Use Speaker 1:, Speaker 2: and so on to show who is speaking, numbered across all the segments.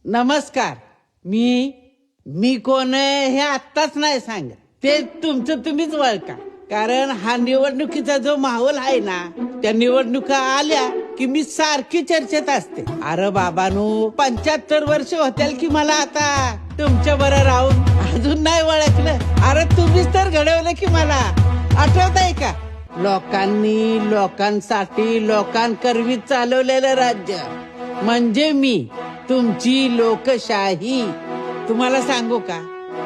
Speaker 1: नमस्कार. मी कोण आहे हे आत्ताच नाही सांगत. ते तुमचं तुम्हीच ओळखा. कारण हा निवडणुकीचा जो माहोल आहे ना, त्या निवडणुका आल्या की मी सारखी चर्चेत असते. अरे बाबानू 75 वर्ष होतील की मला आता तुमच्या बरं राहून अजून नाही ओळखलं. अरे तुम्हीच तर घडवलं की मला. आठवतंय का? लोकांनी लोकांसाठी लोकांकरवी चालवलेलं राज्य म्हणजे मी, तुमची लोकशाही. तुम्हाला सांगू का,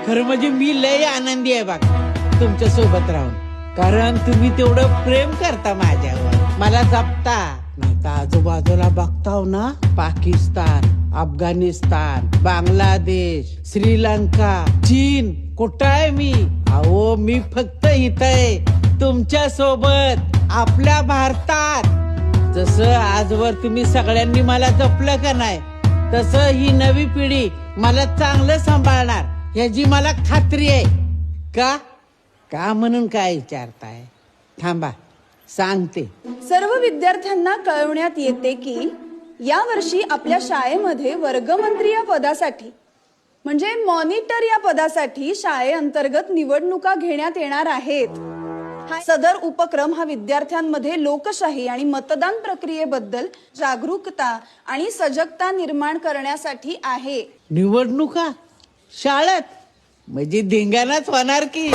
Speaker 1: खरं म्हणजे मी लय आनंदी आहे बघा तुमच्या सोबत राहून. कारण तुम्ही तेवढं प्रेम करता माझ्यावर, मला जपता. नाही तर आजूबाजूला बघताव ना, पाकिस्तान, अफगाणिस्तान, बांगलादेश, श्रीलंका, चीन, कुठं आहे मी? अहो मी फक्त इथं आहे तुमच्या सोबत, आपल्या भारतात. जसं आजवर तुम्ही सगळ्यांनी मला जपलं का नाही, तसं ही नवी पिढी मला चांगलं सांभाळणार ह्याची मला खात्री आहे. का म्हणून काय विचारताय? थांबा सांगते.
Speaker 2: सर्व विद्यार्थ्यांना कळवण्यात येते की या वर्षी आपल्या शाळेमध्ये वर्गमंत्री या पदासाठी म्हणजे मॉनिटर या पदासाठी शाळेअंतर्गत निवडणुका घेण्यात येणार आहेत. सदर उपक्रम हा विद्यार्थ्यांमध्ये लोकशाही आणि मतदान प्रक्रियेबद्दल जागरूकता आणि सजगता निर्माण करण्यासाठी आहे.
Speaker 1: निवडणुका शाळेत म्हणजे धिंगाणाच होणार की.